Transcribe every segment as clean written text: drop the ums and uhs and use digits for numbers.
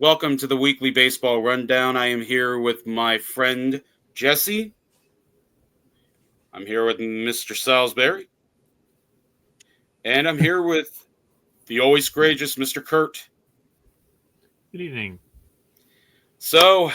Welcome to the weekly baseball rundown. I am here with my friend Jesse. I'm here with Mr. Salisbury. And I'm here with the always courageous Mr. Kurt. Good evening. So,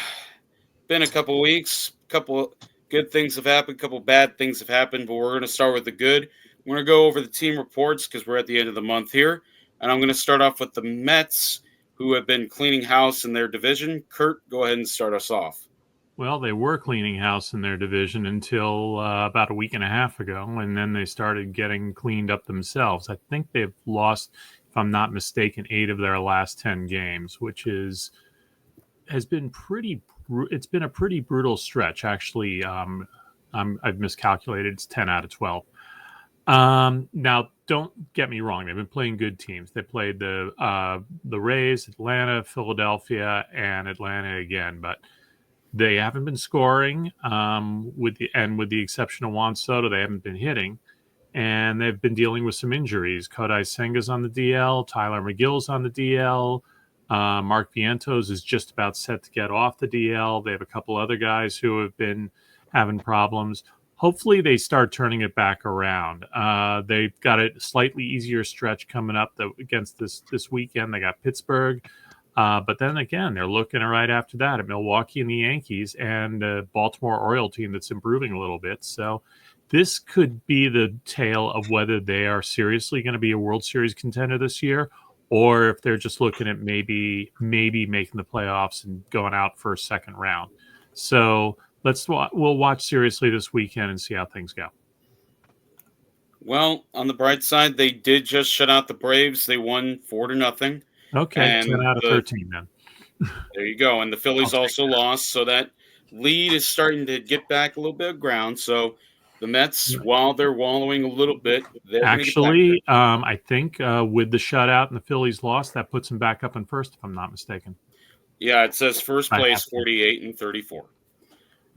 been a couple weeks. Couple good things have happened, couple bad things have happened, but we're going to start with the good. We're going to go over the team reports because we're at the end of the month here. And I'm going to start off with the Mets, who have been cleaning house in their division. Kurt, go ahead and start us off. Well, they were cleaning house in their division until about a week and a half ago, and then they started getting cleaned up themselves. I think they've lost, if I'm not mistaken, 8 of their last 10 games, which has been pretty. It's been a pretty brutal stretch, actually. I've miscalculated. It's 10 out of 12. Now, don't get me wrong. They've been playing good teams. They played the Rays, Atlanta, Philadelphia, and Atlanta again, but they haven't been scoring. With the exception of Juan Soto, they haven't been hitting, and they've been dealing with some injuries. Kodai Senga's on the DL. Tyler McGill's on the DL. Mark Vientos is just about set to get off the DL. They have a couple other guys who have been having problems. Hopefully, they start turning it back around. They've got a slightly easier stretch coming up against this weekend. They got Pittsburgh. But then again, they're looking right after that at Milwaukee and the Yankees and the Baltimore Oriole team that's improving a little bit. So this could be the tale of whether they are seriously going to be a World Series contender this year, or if they're just looking at maybe making the playoffs and going out for a second round. So we'll watch seriously this weekend and see how things go. Well, on the bright side, they did just shut out the Braves. They won 4-0. Okay, And 10 out of 13 then. There you go. And the Phillies I'll take also lost, so that lead is starting to get back a little bit of ground. So the Mets, while they're wallowing a little bit, they're going to get back there. Actually, I think with the shutout and the Phillies loss, that puts them back up in first, if I'm not mistaken. Yeah, it says first I have place, to. 48 and 34.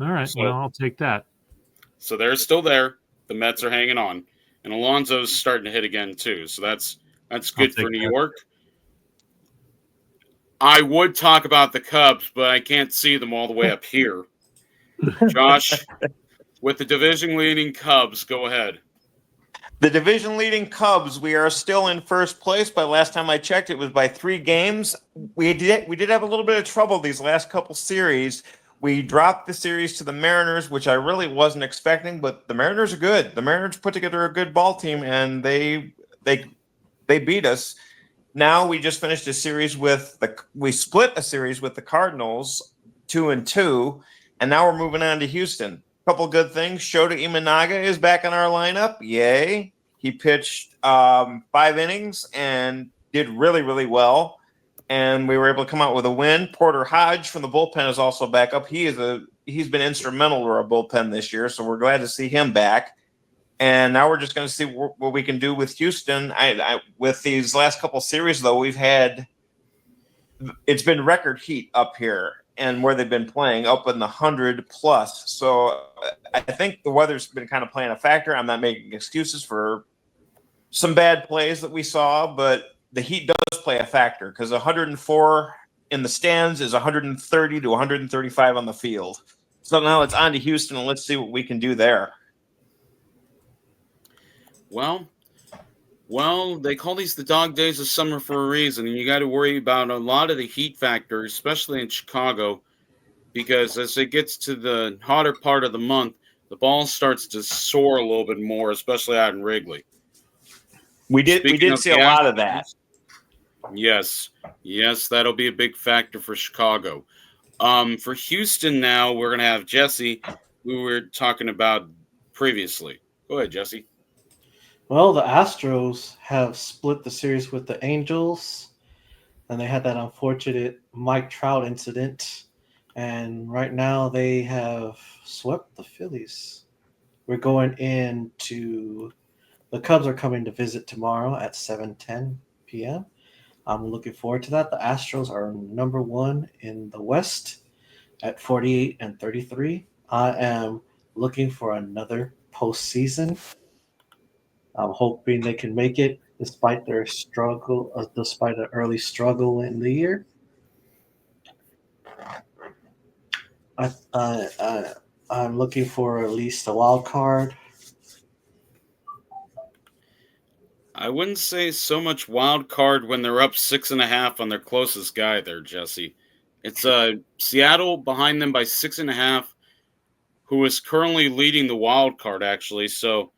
All right, So- well, I'll take that. So they're still there. The Mets are hanging on, and Alonso's starting to hit again too. So that's good for take New that. York. I would talk about the Cubs, but I can't see them all the way up here. Josh, with the division leading Cubs, go ahead. The division leading Cubs, we are still in first place. By last time I checked, it was by 3 games. We did have a little bit of trouble these last couple series. We dropped the series to the Mariners, which I really wasn't expecting, but the Mariners are good. The Mariners put together a good ball team, and they beat us. Now we just finished a series we split a series with the Cardinals, 2-2, and now we're moving on to Houston. Couple good things. Shota Imanaga is back in our lineup. Yay. He pitched 5 innings and did really, really well. And we were able to come out with a win. Porter Hodge from the bullpen is also back up. He's been instrumental to our bullpen this year, so we're glad to see him back. And now we're just going to see what we can do with Houston. With these last couple series, though, it's been record heat up here and where they've been playing up in the 100 plus. So I think the weather's been kind of playing a factor. I'm not making excuses for some bad plays that we saw, but the heat does play a factor because 104 in the stands is 130 to 135 on the field. So now it's on to Houston, and let's see what we can do there. Well, they call these the dog days of summer for a reason, and you got to worry about a lot of the heat factor, especially in Chicago, because as it gets to the hotter part of the month, the ball starts to soar a little bit more, especially out in Wrigley. We did see a lot of that. Yes, that'll be a big factor for Chicago. For Houston now, we're going to have Jesse, who we were talking about previously. Go ahead, Jesse. Well, the Astros have split the series with the Angels, and they had that unfortunate Mike Trout incident. And right now they have swept the Phillies. We're going into the Cubs are coming to visit tomorrow at 7:10 p.m. I'm looking forward to that. The Astros are number 1 in the West at 48 and 33. I am looking for another postseason. I'm hoping they can make it despite their struggle, despite an early struggle in the year. I'm looking for at least a wild card. I wouldn't say so much wild card when they're up 6.5 on their closest guy there, Jesse. It's Seattle behind them by 6.5, who is currently leading the wild card, actually. So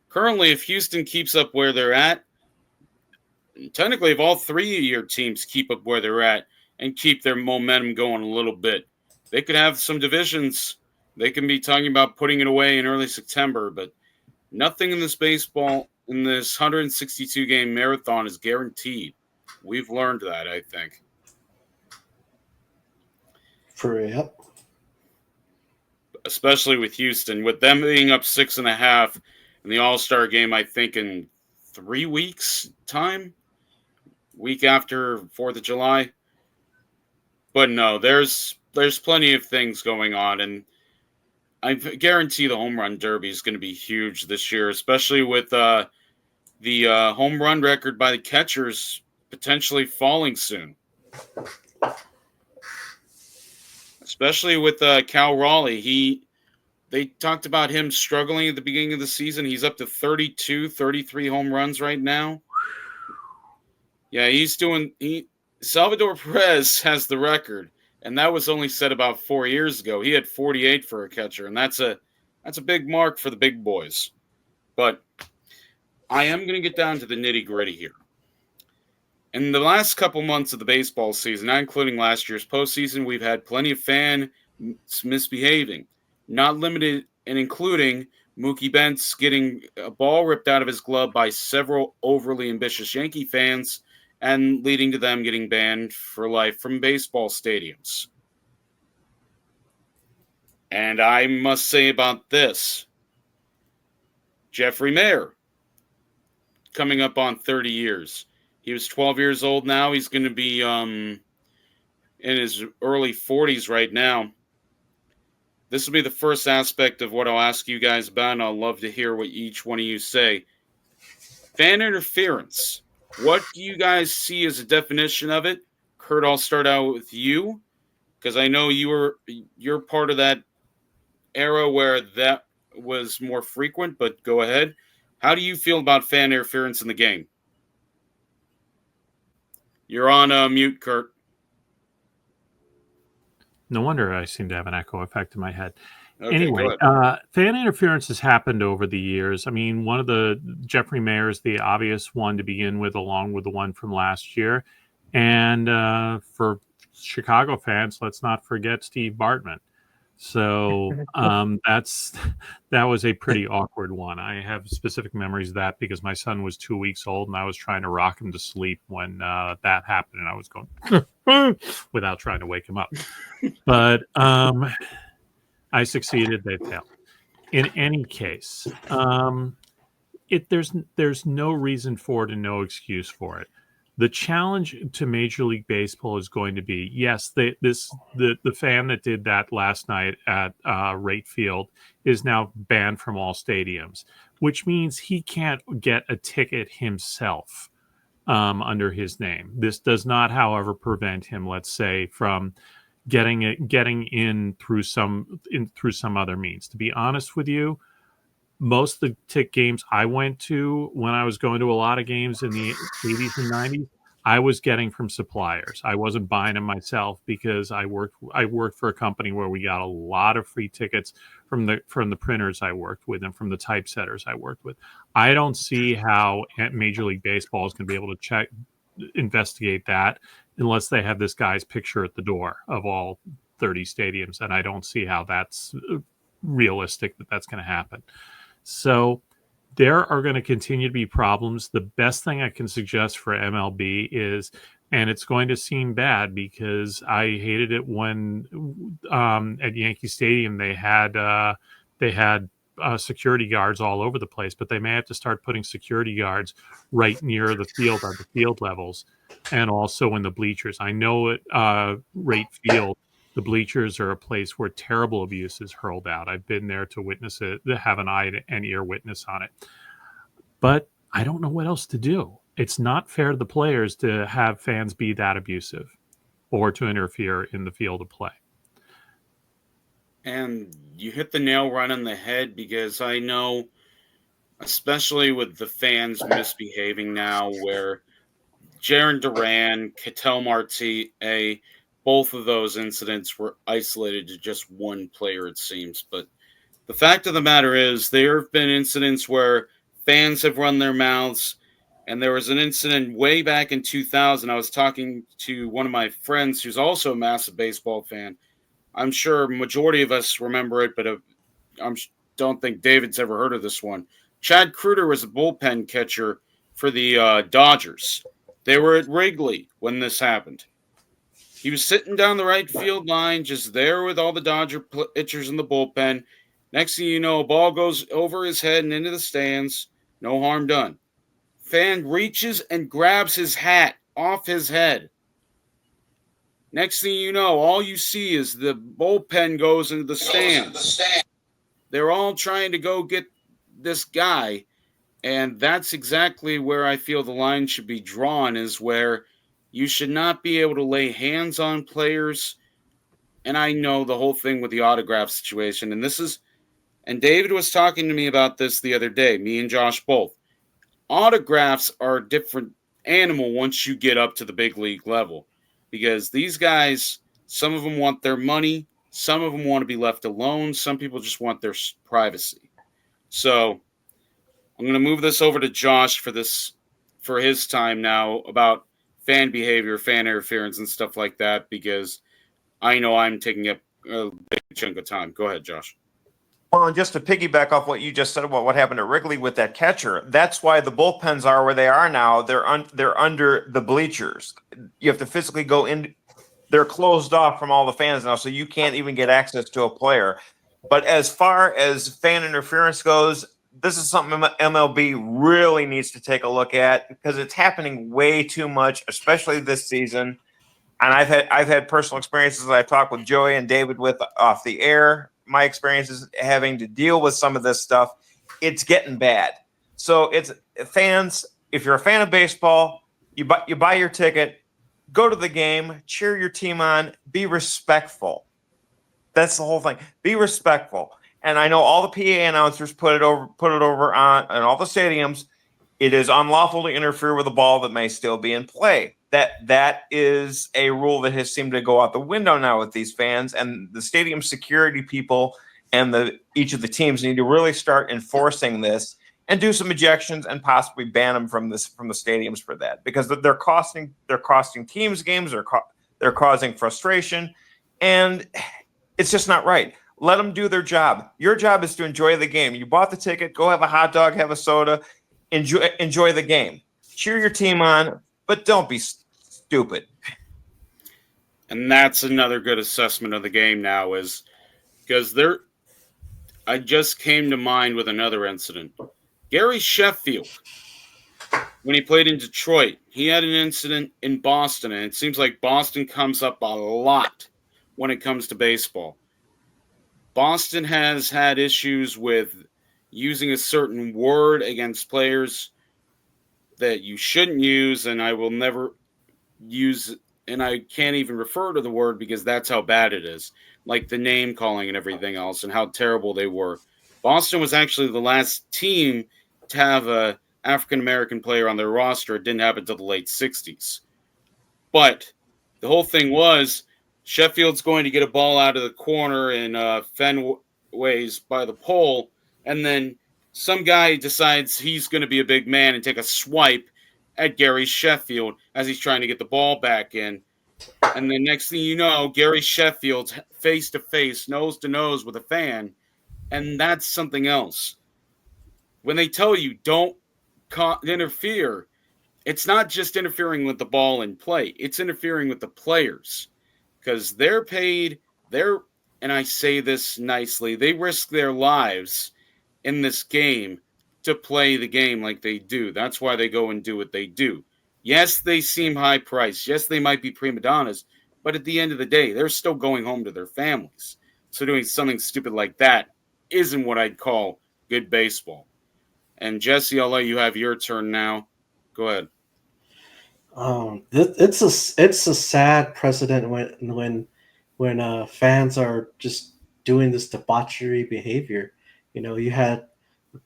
currently, if Houston keeps up where they're at, technically, if all three of your teams keep up where they're at and keep their momentum going a little bit, they could have some divisions. They can be talking about putting it away in early September, but nothing in this 162 game marathon is guaranteed. We've learned that, I think. Yep. Especially with Houston, with them being up 6.5 in the All-Star game, I think in 3 weeks' time, week after 4th of July. But no, there's plenty of things going on, and I guarantee the home run derby is going to be huge this year, especially with the home run record by the catchers potentially falling soon. Especially with Cal Raleigh. They talked about him struggling at the beginning of the season. He's up to 32, 33 home runs right now. Yeah, Salvador Perez has the record, and that was only set about 4 years ago. He had 48 for a catcher, and that's a big mark for the big boys. But I am going to get down to the nitty-gritty here. In the last couple months of the baseball season, not including last year's postseason, we've had plenty of fans misbehaving, not limited and including Mookie Betts getting a ball ripped out of his glove by several overly ambitious Yankee fans and leading to them getting banned for life from baseball stadiums. And I must say about this, Jeffrey Mayer, coming up on 30 years. He was 12 years old now. He's going to be in his early 40s right now. This will be the first aspect of what I'll ask you guys about, and I'll love to hear what each one of you say. Fan interference. What do you guys see as a definition of it? Kurt, I'll start out with you, because I know you're part of that era where that was more frequent, but go ahead. How do you feel about fan interference in the game? You're on mute, Kurt. No wonder I seem to have an echo effect in my head. Okay, Anyway, fan interference has happened over the years. I mean, one of the Jeffrey Mayer's the obvious one to begin with, along with the one from last year. And for Chicago fans, let's not forget Steve Bartman. So that was a pretty awkward one. I have specific memories of that because my son was 2 weeks old and I was trying to rock him to sleep when that happened, and I was going without trying to wake him up. But I succeeded; they failed. In any case, there's no reason for it and no excuse for it. The challenge to Major League Baseball is going to be, yes, the fan that did that last night at Rate Field is now banned from all stadiums, which means he can't get a ticket himself under his name. This does not, however, prevent him, let's say, from getting in through some other means. To be honest with you, most of the games I went to when I was going to a lot of games in the 80s and 90s, I was getting from suppliers. I wasn't buying them myself because I worked for a company where we got a lot of free tickets from the printers I worked with and from the typesetters I worked with. I don't see how Major League Baseball is going to be able to investigate that unless they have this guy's picture at the door of all 30 stadiums, and I don't see how that's realistic that that's going to happen. So there are going to continue to be problems. The best thing I can suggest for MLB is, and it's going to seem bad because I hated it when at Yankee Stadium they had security guards all over the place, but they may have to start putting security guards right near the field at the field levels and also in the bleachers. I know at Rate Field, the bleachers are a place where terrible abuse is hurled out. I've been there to witness it, to have an eye and ear witness on it. But I don't know what else to do. It's not fair to the players to have fans be that abusive or to interfere in the field of play. And you hit the nail right on the head because I know, especially with the fans misbehaving now, where Jaron Duran, Ketel Marte, both of those incidents were isolated to just one player, it seems. But the fact of the matter is, there have been incidents where fans have run their mouths. And there was an incident way back in 2000. I was talking to one of my friends who's also a massive baseball fan. I'm sure a majority of us remember it, but I don't think David's ever heard of this one. Chad Kruger was a bullpen catcher for the Dodgers. They were at Wrigley when this happened. He was sitting down the right field line, just there with all the Dodger pitchers in the bullpen. Next thing you know, a ball goes over his head and into the stands. No harm done. Fan reaches and grabs his hat off his head. Next thing you know, all you see is the bullpen goes into the stands. They're all trying to go get this guy. And that's exactly where I feel the line should be drawn, is where you should not be able to lay hands on players. And I know the whole thing with the autograph situation. And David was talking to me about this the other day, me and Josh both. Autographs are a different animal once you get up to the big league level, because these guys, some of them want their money, some of them want to be left alone, some people just want their privacy. So I'm going to move this over to Josh for his time now about fan behavior, fan interference, and stuff like that, because I know I'm taking up a big chunk of time. Go ahead, Josh. Well, and just to piggyback off what you just said about what happened at Wrigley with that catcher, that's why the bullpens are where they are now. They're under the bleachers. You have to physically go in. They're closed off from all the fans now, so you can't even get access to a player. But as far as fan interference goes, this is something MLB really needs to take a look at, because it's happening way too much, especially this season. And I've had personal experiences that I've talked with Joey and David with off the air. My experiences having to deal with some of this stuff, it's getting bad. So it's fans. If you're a fan of baseball, you buy your ticket, go to the game, cheer your team on, be respectful. That's the whole thing. Be respectful. And I know all the PA announcers put it over on all the stadiums. It is unlawful to interfere with a ball that may still be in play. That is a rule that has seemed to go out the window now with these fans, and the stadium security people and each of the teams need to really start enforcing this and do some ejections and possibly ban them from the stadiums for that, because they're costing teams games, they're causing frustration, and it's just not right. Let them do their job. Your job is to enjoy the game. You bought the ticket, go have a hot dog, have a soda, enjoy the game. Cheer your team on, but don't be stupid. And that's another good assessment of the game now, is because I just came to mind with another incident. Gary Sheffield, when he played in Detroit, he had an incident in Boston, and it seems like Boston comes up a lot when it comes to baseball. Boston has had issues with using a certain word against players that you shouldn't use, and I will never use, and I can't even refer to the word because that's how bad it is, like the name calling and everything else and how terrible they were. Boston was actually the last team to have a African-American player on their roster. It didn't happen until the late 60s. But the whole thing was Sheffield's going to get a ball out of the corner in Fenway's by the pole, and then some guy decides he's going to be a big man and take a swipe at Gary Sheffield as he's trying to get the ball back in. And the next thing you know, Gary Sheffield's face-to-face, nose-to-nose with a fan, and that's something else. When they tell you don't interfere, it's not just interfering with the ball in play. It's interfering with the players, because they're paid, and I say this nicely, they risk their lives in this game to play the game like they do. That's why they go and do what they do. Yes, they seem high priced. Yes, they might be prima donnas, but at the end of the day, they're still going home to their families. So doing something stupid like that isn't what I'd call good baseball. And Jesse, I'll let you have your turn now. Go ahead. It's a sad precedent when fans are just doing this debauchery behavior.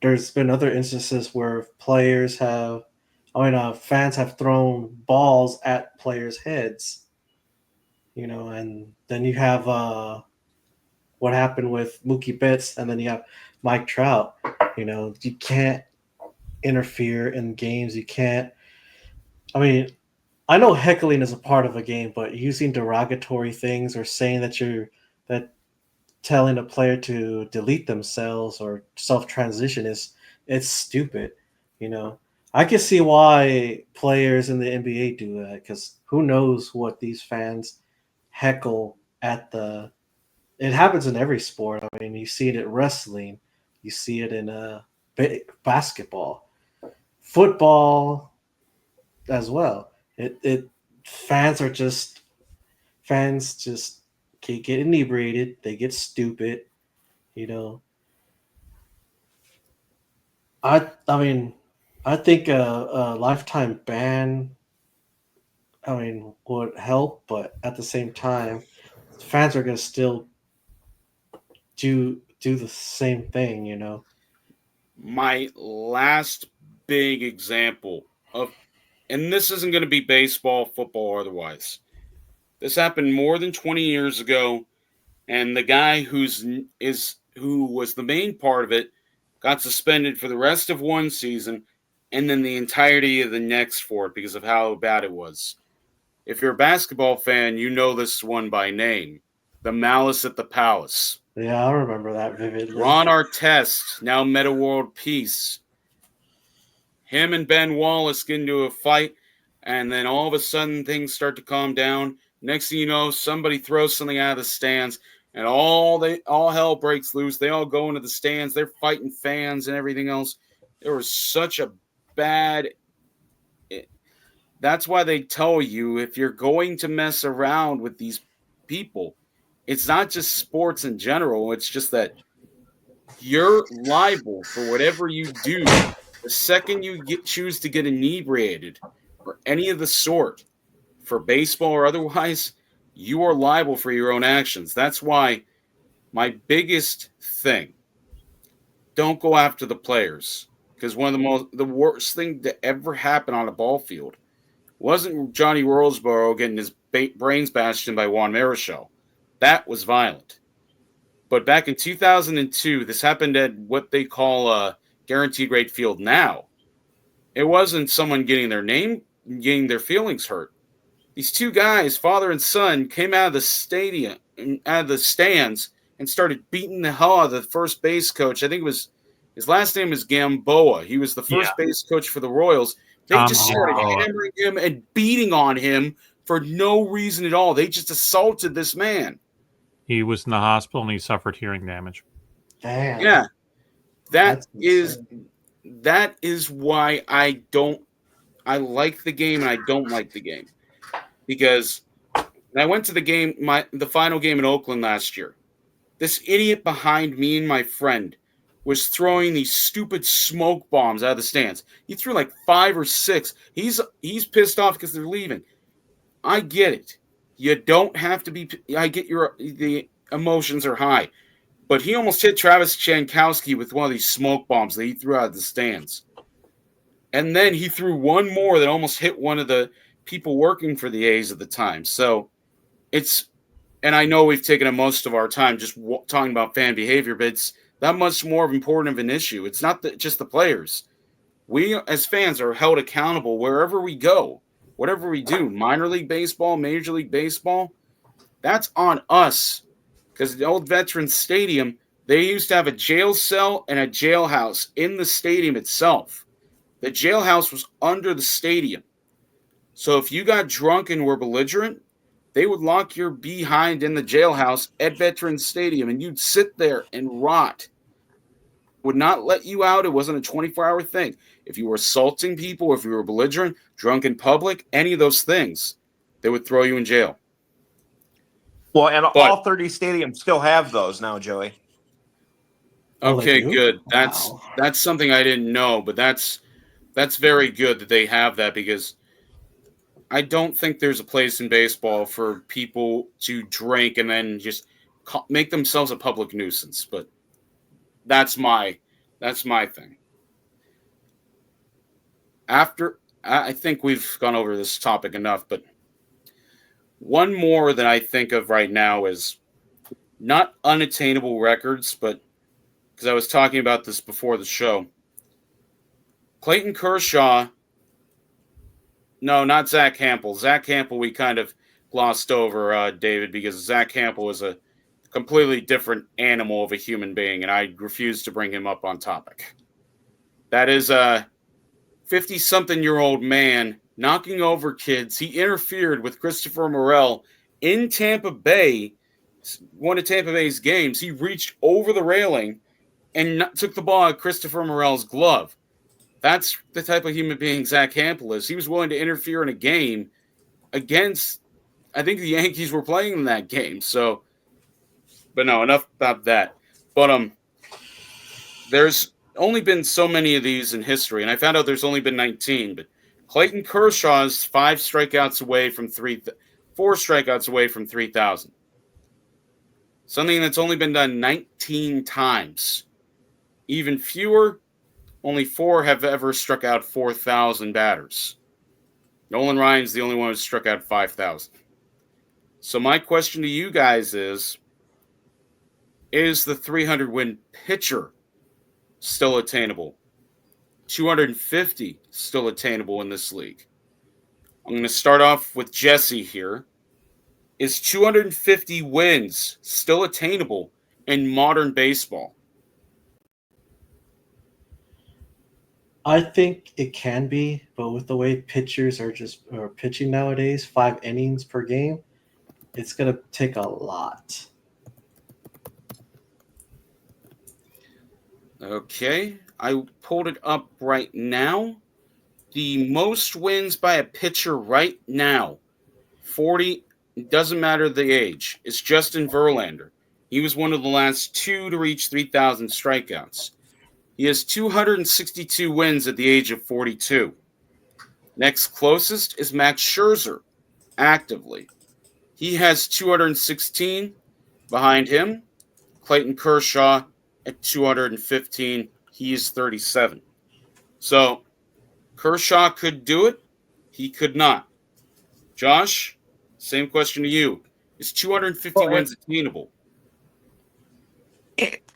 There's been other instances where fans have thrown balls at players' heads, and then you have what happened with Mookie Betts, and then you have Mike Trout. You can't interfere in games. You can't. I mean, I know heckling is a part of a game, but using derogatory things or saying that telling a player to delete themselves or self-transition it's stupid. I can see why players in the NBA do that, because who knows what these fans heckle at the. It happens in every sport. I mean, you see it at wrestling, you see it in basketball, football as well. It fans are just fans just get inebriated. They get stupid. You know, I mean, I think a lifetime ban, would help, but at the same time, fans are gonna still do the same thing. My last big example of, and this isn't going to be baseball, football, or otherwise. This happened more than 20 years ago, and the guy who was the main part of it got suspended for the rest of one season and then the entirety of the next for it because of how bad it was. If you're a basketball fan, you know this one by name. The Malice at the Palace. Yeah, I remember that vividly. Ron Artest, now Meta World Peace. Him and Ben Wallace get into a fight, and then all of a sudden things start to calm down. Next thing you know, somebody throws something out of the stands, and all hell breaks loose. They all go into the stands. They're fighting fans and everything else. There was such a bad. That's why they tell you, if you're going to mess around with these people, it's not just sports in general. It's just that you're liable for whatever you do. The second you choose to get inebriated or any of the sort, for baseball or otherwise, you are liable for your own actions. That's why my biggest thing, don't go after the players. Because one of the worst thing to ever happen on a ball field wasn't Johnny Roseboro getting his brains bashed in by Juan Marichal. That was violent. But back in 2002, this happened at what they call a guaranteed rate field now. It wasn't someone getting their feelings hurt. These two guys, father and son, came out of the stands, and started beating the hell out of the first base coach. I think his last name is Gamboa. He was the first base coach for the Royals. They just started hammering him and beating on him for no reason at all. They just assaulted this man. He was in the hospital and he suffered hearing damage. Damn. Yeah. That is why I like the game and I don't like the game. Because when I went to the game, the final game in Oakland last year, this idiot behind me and my friend was throwing these stupid smoke bombs out of the stands. He threw like 5 or 6. He's pissed off because they're leaving. I get it. You don't have to be. I get the emotions are high, but he almost hit Travis Jankowski with one of these smoke bombs that he threw out of the stands, and then he threw one more that almost hit one of the people working for the A's at the time. So and I know we've taken up most of our time just talking about fan behavior, but it's that much more important of an issue. It's not just the players. We as fans are held accountable wherever we go. Whatever we do, minor league baseball, major league baseball, that's on us. Because the old Veterans Stadium, they used to have a jail cell and a jailhouse in the stadium itself. The jailhouse was under the stadium. So if you got drunk and were belligerent, they would lock your behind in the jailhouse at Veterans Stadium, and you'd sit there and rot. Would not let you out. It wasn't a 24-hour thing. If you were assaulting people, if you were belligerent, drunk in public, any of those things, they would throw you in jail. Well, and all 30 stadiums still have those now, Joey. Okay, good. Wow. That's something I didn't know, but that's very good that they have that, because I don't think there's a place in baseball for people to drink and then just make themselves a public nuisance. But that's my thing. I think we've gone over this topic enough, but one more that I think of right now is not unattainable records, but because I was talking about this before the show. Clayton Kershaw, no, not Zach Hampel. Zach Hampel we kind of glossed over, David, because Zach Hampel is a completely different animal of a human being, and I refuse to bring him up on topic. That is a 50-something-year-old man knocking over kids. He interfered with Christopher Morel in Tampa Bay, one of Tampa Bay's games. He reached over the railing and took the ball out of Christopher Morel's glove. That's the type of human being Zach Hampel is. He was willing to interfere in a game against, I think the Yankees were playing in that game. So, but no, enough about that. But there's only been so many of these in history, and I found out there's only been 19. But Clayton Kershaw is 4 strikeouts away from 3,000. Something that's only been done 19 times. Even fewer, only 4 have ever struck out 4,000 batters. Nolan Ryan's the only one who struck out 5,000. So my question to you guys is the 300-win pitcher still attainable? 250 still attainable in this league? I'm going to start off with Jesse here. Is 250 wins still attainable in modern baseball? I think it can be, but with the way pitchers are pitching nowadays, 5 innings per game, it's going to take a lot. Okay, I pulled it up right now. The most wins by a pitcher right now, 40, it doesn't matter the age, it's Justin Verlander. He was one of the last 2 to reach 3,000 strikeouts. He has 262 wins at the age of 42. Next closest is Max Scherzer, actively. He has 216. Behind him, Clayton Kershaw at 215. He is 37. So, Kershaw could do it. He could not. Josh, same question to you. Is 250 wins attainable?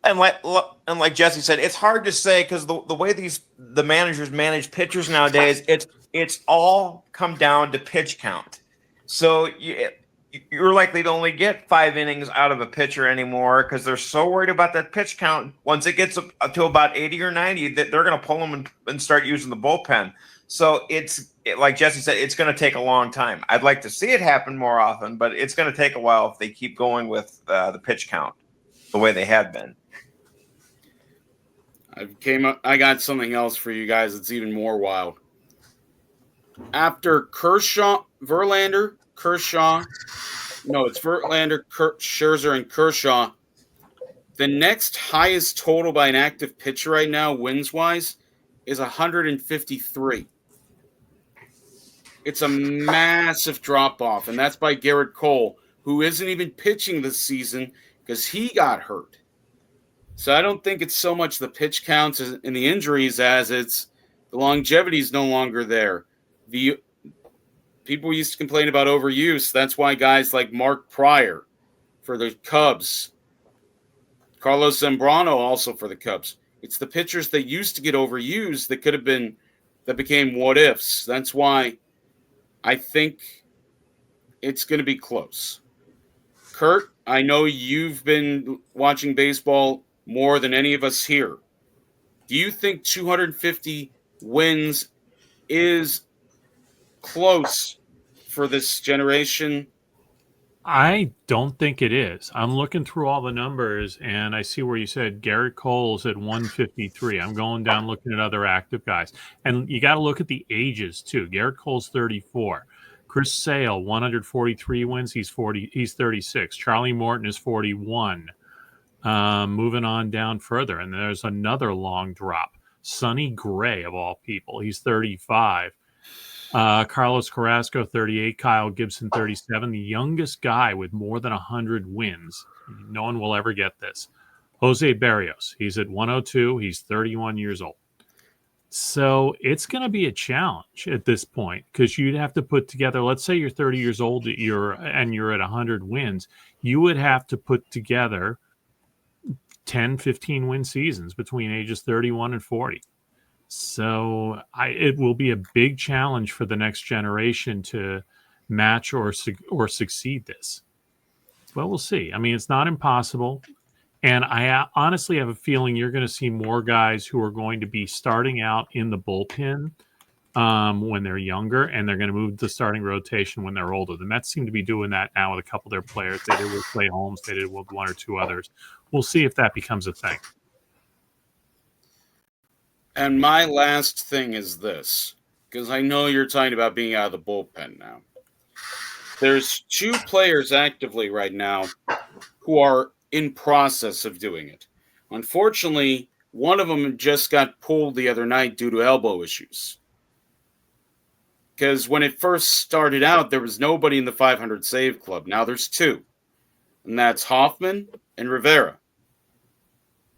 And like Jesse said, it's hard to say because the way the managers manage pitchers nowadays, it's all come down to pitch count. So you're likely to only get 5 innings out of a pitcher anymore because they're so worried about that pitch count. Once it gets up to about 80 or 90, that they're going to pull them and start using the bullpen. So like Jesse said, it's going to take a long time. I'd like to see it happen more often, but it's going to take a while if they keep going with the pitch count the way they have been. I got something else for you guys that's even more wild. After Verlander, Scherzer, and Kershaw, the next highest total by an active pitcher right now, wins-wise, is 153. It's a massive drop-off, and that's by Garrett Cole, who isn't even pitching this season because he got hurt. So I don't think it's so much the pitch counts and the injuries as it's the longevity is no longer there. The people used to complain about overuse. That's why guys like Mark Pryor for the Cubs, Carlos Zambrano also for the Cubs. It's the pitchers that used to get overused that became what ifs. That's why I think it's going to be close. Kurt, I know you've been watching baseball more than any of us here. Do you think 250 wins is close for this generation? I don't think it is. I'm looking through all the numbers, and I see where you said Garrett Cole's at 153. I'm going down looking at other active guys. And you got to look at the ages, too. Garrett Cole's 34. Chris Sale, 143 wins. He's 36. Charlie Morton is 41. Moving on down further, and there's another long drop. Sonny Gray, of all people, he's 35. Carlos Carrasco, 38. Kyle Gibson, 37. The youngest guy with more than 100 wins. No one will ever get this. Jose Barrios. He's at 102. He's 31 years old. So it's going to be a challenge at this point because you'd have to put together, let's say you're 30 years old and you're at 100 wins. You would have to put together 10, 15 win seasons between ages 31 and 40. So it will be a big challenge for the next generation to match or succeed this. Well, we'll see. I mean, it's not impossible. And I honestly have a feeling you're going to see more guys who are going to be starting out in the bullpen when they're younger, and they're going to move to starting rotation when they're older. The Mets seem to be doing that now with a couple of their players. They did with Clay Holmes. They did with one or two others. We'll see if that becomes a thing. And my last thing is this, because I know you're talking about being out of the bullpen now. There's two players actively right now who are in process of doing it. Unfortunately, one of them just got pulled the other night due to elbow issues. Because when it first started out, there was nobody in the 500 save club. Now there's two, and that's Hoffman and Rivera.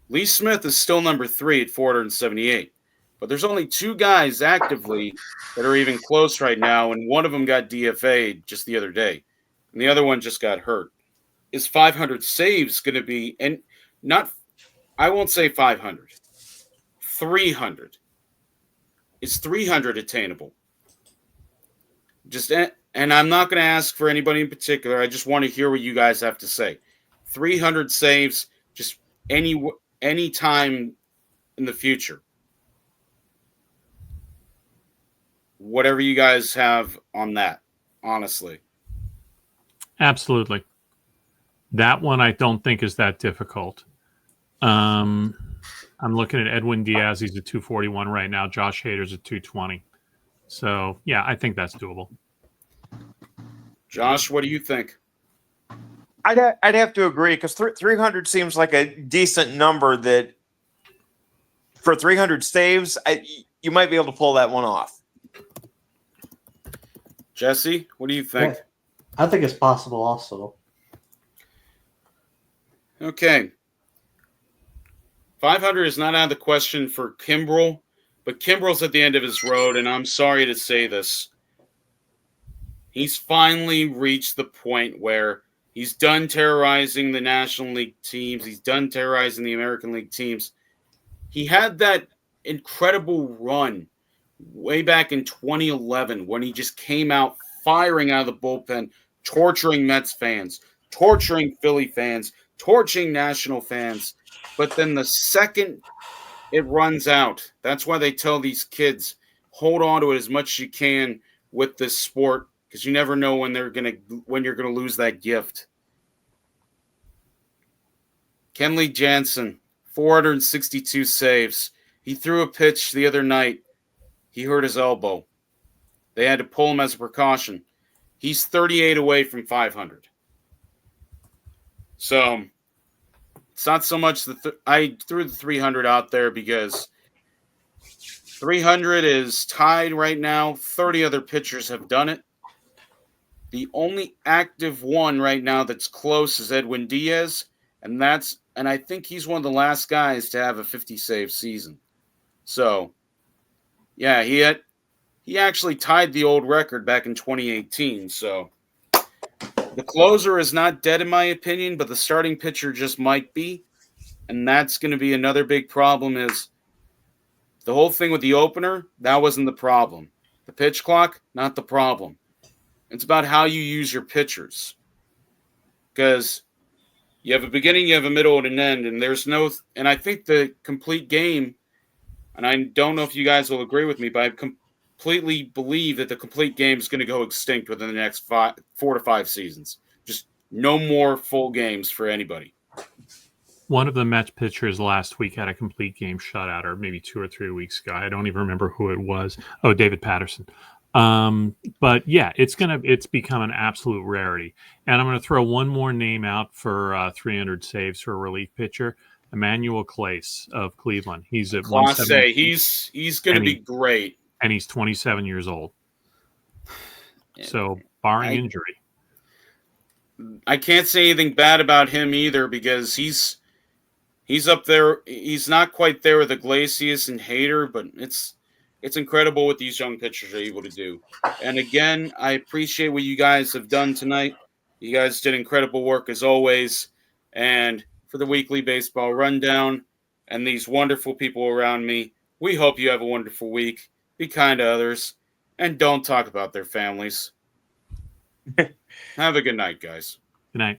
Lee Smith is still number 3 at 478. But there's only two guys actively that are even close right now, and one of them got DFA'd just the other day, and the other one just got hurt. Is 500 saves going to be, and not, I won't say 500, 300. Is 300 attainable? And I'm not going to ask for anybody in particular. I just want to hear what you guys have to say. 300 saves, just any time in the future. Whatever you guys have on that, honestly. Absolutely. That one I don't think is that difficult. I'm looking at Edwin Diaz. He's at 241 right now. Josh Hader's at 220. So, yeah, I think that's doable. Josh, what do you think? I'd have to agree because 300 seems like a decent number that for 300 saves, you might be able to pull that one off. Jesse, what do you think? Yeah, I think it's possible also. Okay. 500 is not out of the question for Kimbrel, but Kimbrel's at the end of his road, and I'm sorry to say this. He's finally reached the point where he's done terrorizing the National League teams. He's done terrorizing the American League teams. He had that incredible run way back in 2011 when he just came out firing out of the bullpen, torturing Mets fans, torturing Philly fans, torching national fans. But then the second it runs out, that's why they tell these kids, hold on to it as much as you can with this sport, because you never know when you're gonna lose that gift. Kenley Jansen, 462 saves. He threw a pitch the other night. He hurt his elbow. They had to pull him as a precaution. He's 38 away from 500. So it's not so much I threw the 300 out there because 300 is tied right now. 30 other pitchers have done it. The only active one right now that's close is Edwin Diaz, and I think he's one of the last guys to have a 50 save season. So, yeah, he actually tied the old record back in 2018. So the closer is not dead in my opinion, but the starting pitcher just might be. And that's going to be another big problem is the whole thing with the opener, that wasn't the problem. The pitch clock, not the problem. It's about how you use your pitchers. Because you have a beginning, you have a middle, and an end, and I think the complete game, and I don't know if you guys will agree with me, but I completely believe that the complete game is going to go extinct within the next 4 to 5 seasons. Just no more full games for anybody. One of the Mets pitchers last week had a complete game shutout, or maybe 2 or 3 weeks ago. I don't even remember who it was. Oh, David Patterson. But yeah, it's become an absolute rarity. And I'm going to throw one more name out for 300 saves for a relief pitcher, Emmanuel Clase of Cleveland. He's at Clase, he's going to be great. And he's 27 years old. So, barring I- injury. I can't say anything bad about him either because he's up there. He's not quite there with Iglesias and Hader, but it's incredible what these young pitchers are able to do. And again, I appreciate what you guys have done tonight. You guys did incredible work as always. And for the weekly baseball rundown and these wonderful people around me, we hope you have a wonderful week. Be kind to others and don't talk about their families. Have a good night, guys. Good night.